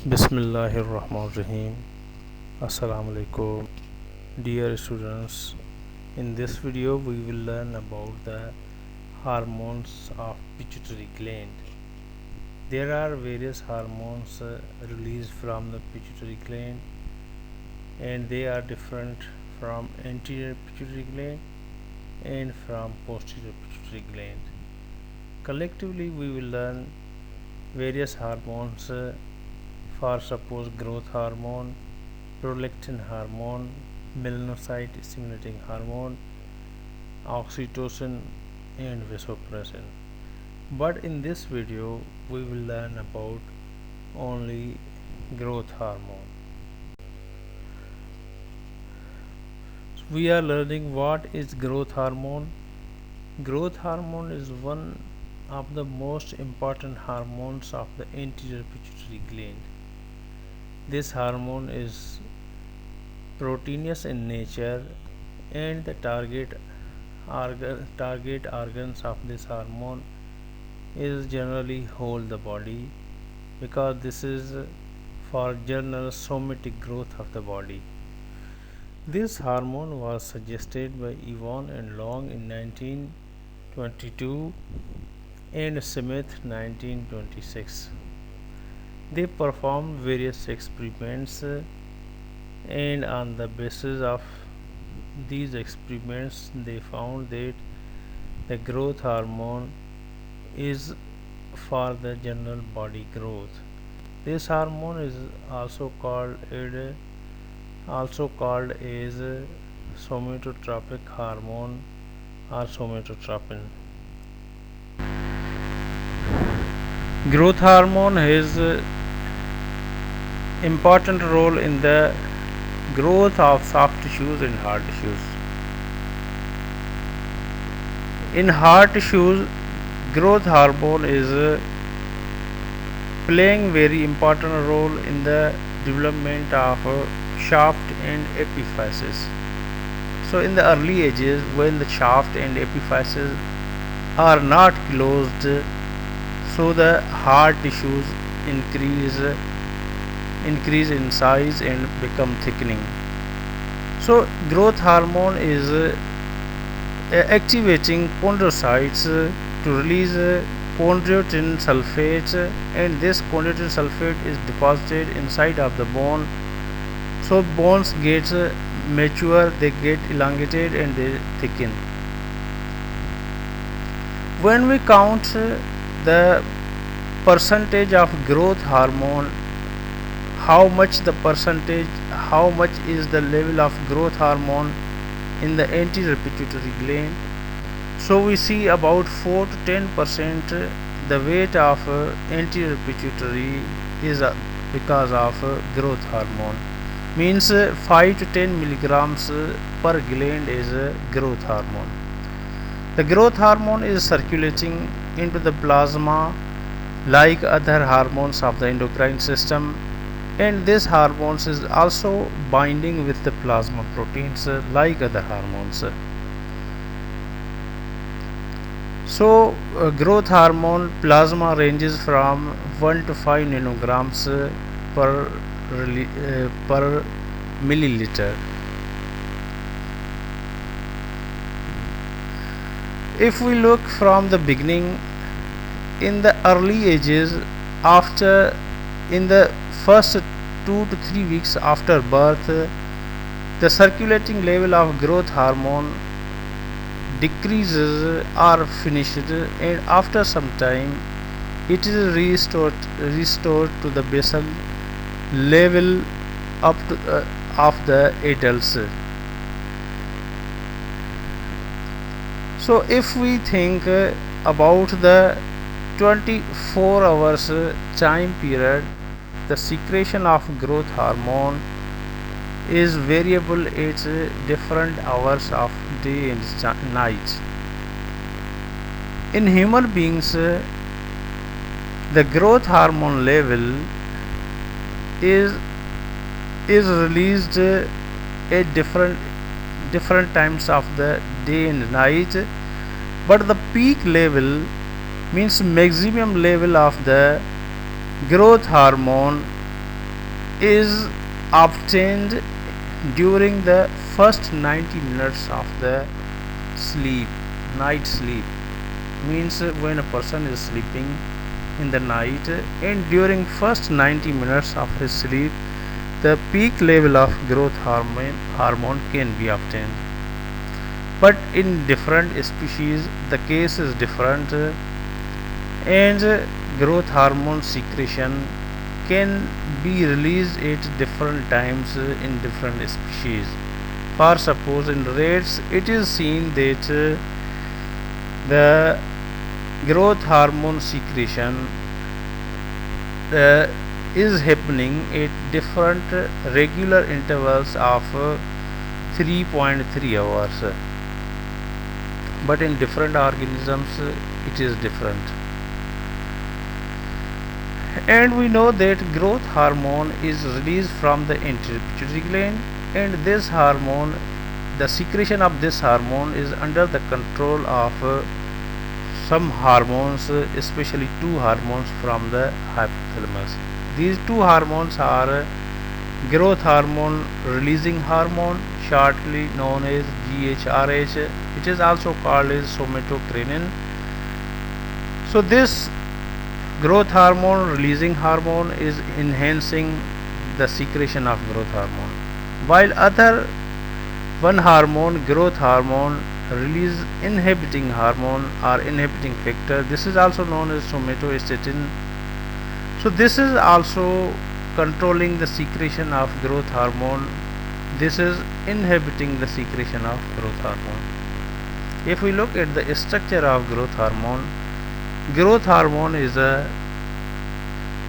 Bismillahirrahmanirrahim. Assalamu alaikum. Dear students, in this video we will learn about the hormones of pituitary gland. There are various hormones released from the pituitary gland, and they are different from anterior pituitary gland and from posterior pituitary gland. Collectively we will learn various hormones for suppose growth hormone, prolactin hormone, melanocyte stimulating hormone, oxytocin, and vasopressin. But in this video we will learn about only growth hormone. So we are learning what is growth hormone. Growth hormone is one of the most important hormones of the anterior pituitary gland. This hormone is proteinous in nature, and the target organs of this hormone is generally whole the body, because this is for general somatic growth of the body. This hormone was suggested by Evan and Long in 1922 and Smith 1926. They performed various experiments, and on the basis of these experiments they found that the growth hormone is for the general body growth. This hormone is also called as somatotropic hormone or somatotropin. Growth hormone has important role in the growth of soft tissues and hard tissues. In hard tissues, growth hormone is playing very important role in the development of shaft and epiphysis. So in the early ages, when the shaft and epiphysis are not closed, so the hard tissues increase in size and become thickening. So growth hormone is activating chondrocytes to release chondroitin sulfate, and this chondroitin sulfate is deposited inside of the bone. So bones get mature, they get elongated and they thicken. When we count the percentage of growth hormone, how much is the level of growth hormone in the anterior pituitary gland, so we see about 4 to 10% the weight of anterior pituitary is because of growth hormone, means 5 to 10 milligrams per gland is growth hormone. The growth hormone is circulating into the plasma like other hormones of the endocrine system, and this hormones is also binding with the plasma proteins like other hormones. So growth hormone plasma ranges from 1 to 5 nanograms per milliliter. If we look from the beginning, in the early ages, in the first 2 to 3 weeks after birth, the circulating level of growth hormone decreases or finished, and after some time it is restored to the basal level up to of the adults. So if we think about the 24 hours time period, the secretion of growth hormone is variable at different hours of day and night. In human beings, the growth hormone level is released at different times of the day and night, but the peak level means maximum level of the growth hormone is obtained during the first 90 minutes of the sleep. Night sleep means when a person is sleeping in the night, and during first 90 minutes of his sleep the peak level of growth hormone can be obtained. But in different species the case is different, and growth hormone secretion can be released at different times in different species. For suppose in rats it is seen that the growth hormone secretion is happening at different regular intervals of 3.3 hours, but in different organisms it is different. And we know that growth hormone is released from the anterior pituitary gland, and this hormone, the secretion of this hormone is under the control of some hormones, especially two hormones from the hypothalamus. These two hormones are growth hormone releasing hormone, shortly known as GHRH. It is also called as somatocrenin. So this growth hormone releasing hormone is enhancing the secretion of growth hormone, while other one hormone, growth hormone release inhibiting hormone or inhibiting factor, this is also known as somatostatin. So this is also controlling the secretion of growth hormone. This is inhibiting the secretion of growth hormone. If we look at the structure of growth hormone is a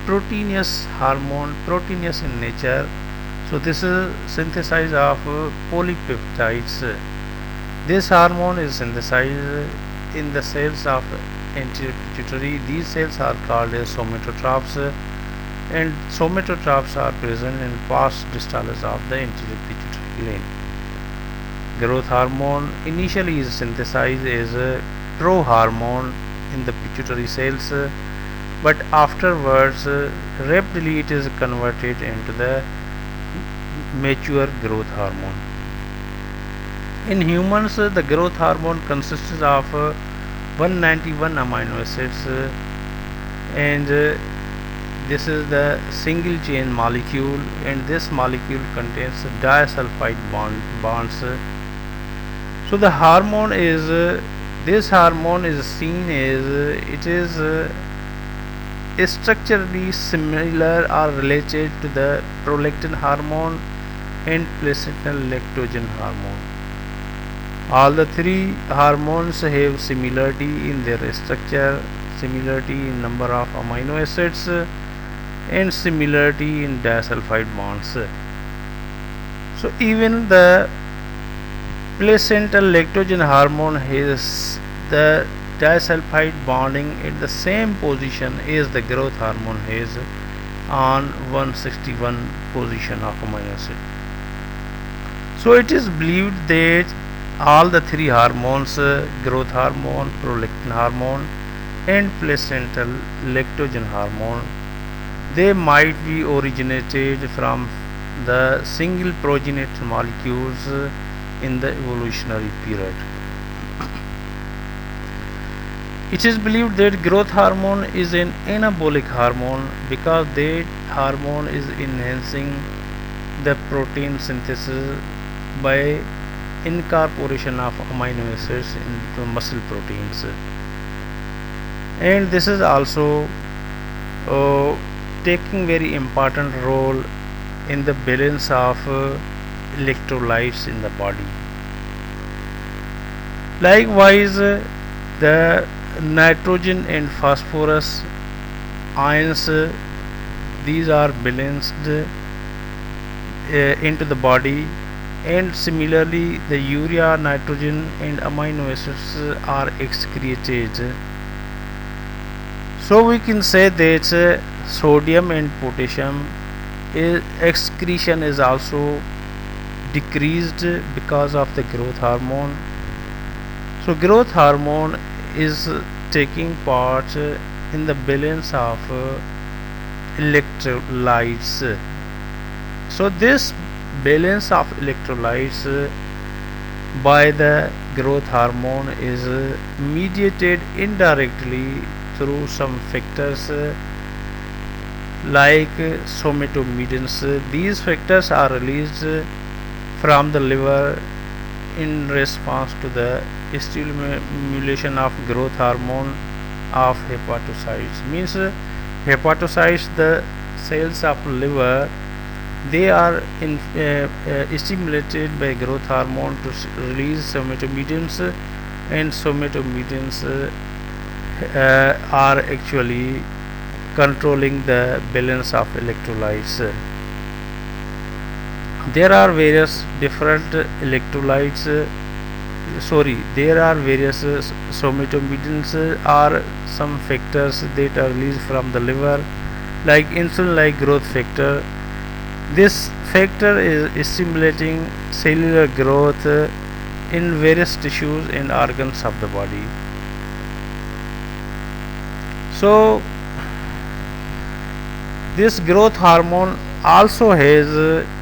proteinous hormone, proteinous in nature. So this is synthesis of polypeptides. This hormone is synthesized in the cells of anterior pituitary. These cells are called as somatotrophs, and somatotrophs are present in pars distalis of the anterior pituitary gland. Growth hormone initially is synthesized as a prohormone in the pituitary cells, but afterwards rapidly it is converted into the mature growth hormone. In humans the growth hormone consists of 191 amino acids, and this is the single chain molecule, and this molecule contains disulfide bonds. So the hormone is this hormone is seen as it is structurally similar or related to the prolactin hormone and placental lactogen hormone. All the three hormones have similarity in their structure, similarity in number of amino acids, and similarity in disulfide bonds. So even the placental lactogen hormone has the disulfide bonding at the same position as the growth hormone has on 161 position of amino acid. So it is believed that all the three hormones, growth hormone, prolactin hormone and placental lactogen hormone, they might be originated from the single progenitor molecules in the evolutionary period. It is believed that growth hormone is an anabolic hormone because that hormone is enhancing the protein synthesis by incorporation of amino acids into muscle proteins, and this is also taking very important role in the balance of electrolytes in the body. Likewise, the nitrogen and phosphorus ions, these are balanced into the body, and similarly the urea, nitrogen and amino acids are excreted. So we can say that sodium and potassium excretion is also decreased because of the growth hormone. So growth hormone is taking part in the balance of electrolytes. So this balance of electrolytes by the growth hormone is mediated indirectly through some factors like somatomedins. These factors are released from the liver in response to the stimulation of growth hormone of hepatocytes. Means hepatocytes, the cells of liver, they are stimulated by growth hormone to release somatomedins, and somatomedins are actually controlling the balance of electrolytes. There are various different electrolytes, there are various somatomedins are some factors that are released from the liver, like insulin like growth factor. This factor is stimulating cellular growth in various tissues and organs of the body. So this growth hormone also has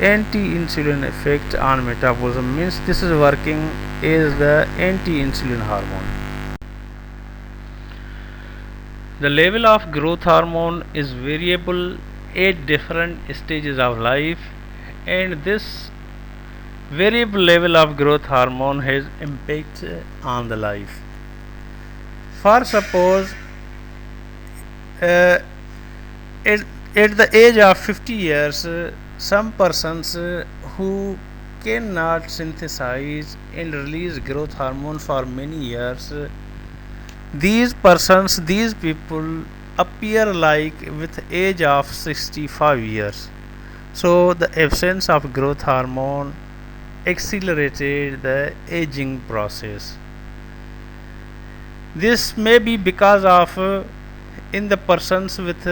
anti-insulin effect on metabolism, means this is working as the anti-insulin hormone. The level of growth hormone is variable at different stages of life, and this variable level of growth hormone has impact on the life. For suppose at the age of 50 years, some persons who cannot synthesize and release growth hormone for many years, these people appear like with age of 65 years. So the absence of growth hormone accelerated the aging process. This may be because of in the persons with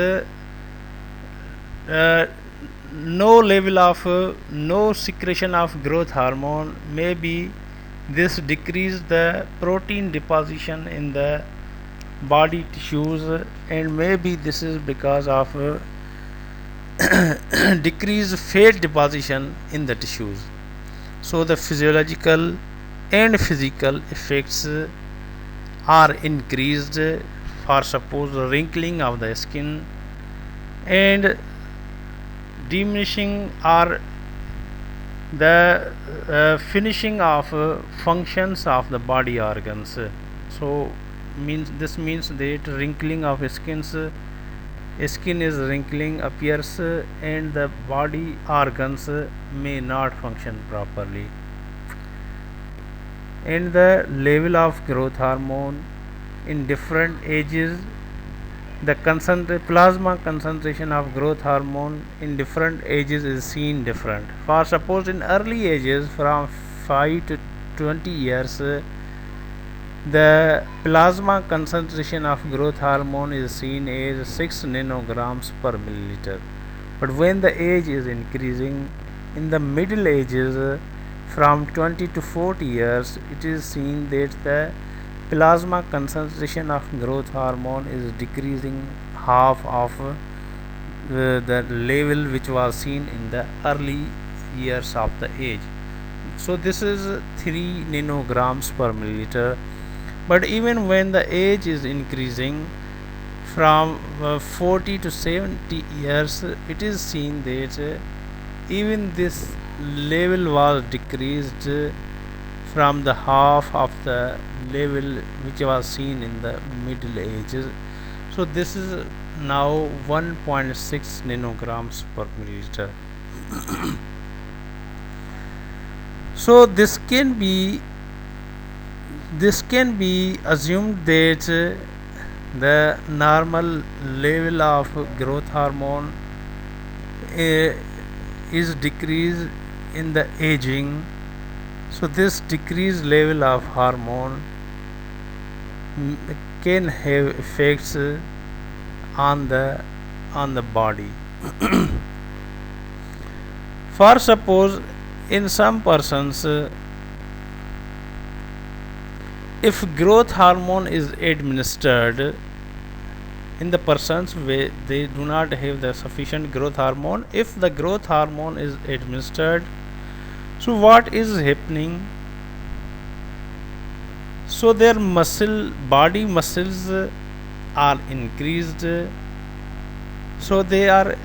no secretion of growth hormone, maybe this decrease the protein deposition in the body tissues, and maybe this is because of decreased fat deposition in the tissues. So the physiological and physical effects are increased, for suppose wrinkling of the skin and diminishing or the finishing of functions of the body organs. So this means that wrinkling of skin is wrinkling appears and the body organs may not function properly. And the level of growth hormone in different ages, the plasma concentration of growth hormone in different ages is seen different. For suppose in early ages from 5 to 20 years, the plasma concentration of growth hormone is seen as 6 nanograms per milliliter. But when the age is increasing, in the middle ages from 20 to 40 years, it is seen that the plasma concentration of growth hormone is decreasing half of the level which was seen in the early years of the age. So this is 3 nanograms per milliliter. But even when the age is increasing from 40 to 70 years, it is seen that even this level was decreased from the half of the level which was seen in the middle ages. So this is now 1.6 nanograms per milliliter. So this can be assumed that the normal level of growth hormone is decreased in the aging. So this decreased level of hormone can have effects on the body. For suppose in some persons, if growth hormone is administered in the persons where they do not have the sufficient growth hormone. If the growth hormone is administered, so what is happening? So their body muscles are increased, so they are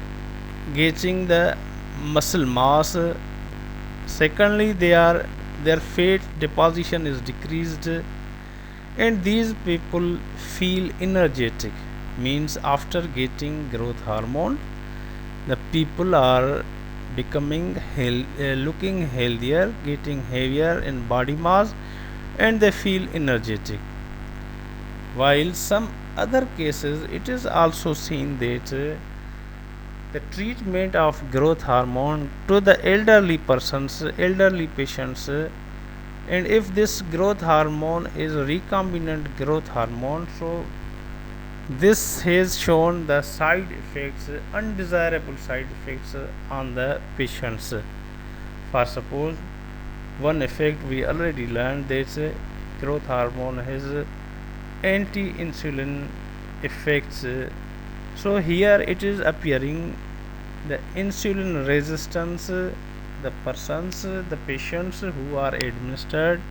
getting the muscle mass. Secondly, their fat deposition is decreased, and these people feel energetic. Means after getting growth hormone, the people are becoming looking healthier, getting heavier in body mass, and they feel energetic. While some other cases, it is also seen that the treatment of growth hormone to the elderly patients, and if this growth hormone is recombinant growth hormone, so this has shown the side effects, undesirable side effects on the patients. For suppose, one effect we already learned that growth hormone has anti-insulin effects. So here it is appearing the insulin resistance. The persons, the patients who are administered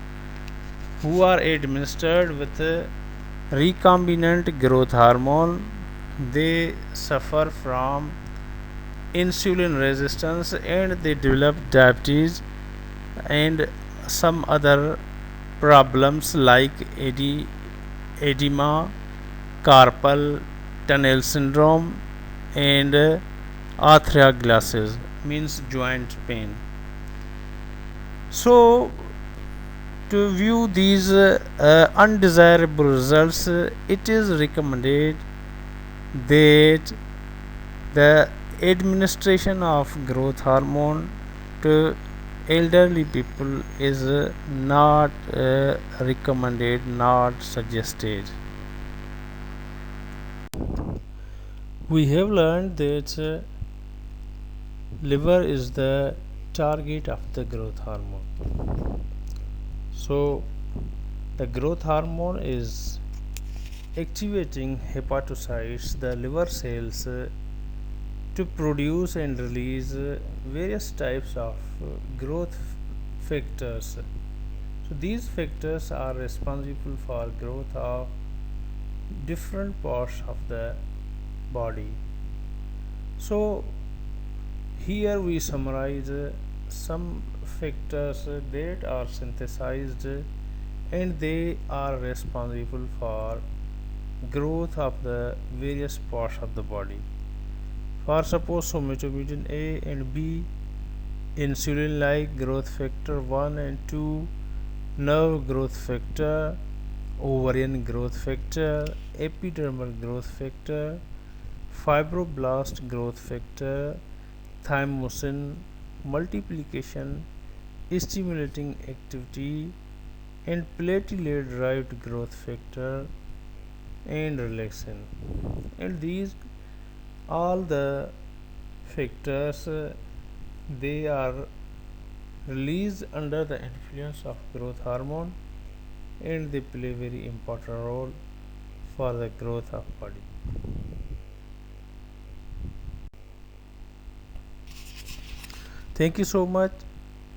with recombinant growth hormone, they suffer from insulin resistance and they develop diabetes and some other problems like edema, carpal tunnel syndrome, and arthralgias, means joint pain. So to view these undesirable results, it is recommended that the administration of growth hormone to elderly people is not recommended, not suggested. We have learned that liver is the target of the growth hormone. So the growth hormone is activating hepatocytes, the liver cells, to produce and release various types of growth factors. So these factors are responsible for growth of different parts of the body. So here we summarize some factors that are synthesized and they are responsible for growth of the various parts of the body. For suppose somatomedin A and B, insulin like growth factor 1 and 2, nerve growth factor, ovarian growth factor, epidermal growth factor, fibroblast growth factor, thymosin, multiplication, stimulating activity, and platelet derived growth factor and relaxin. And these all the factors they are released under the influence of growth hormone and they play very important role for the growth of body. Thank you so much.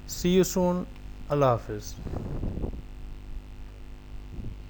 See you soon. Allah Hafiz.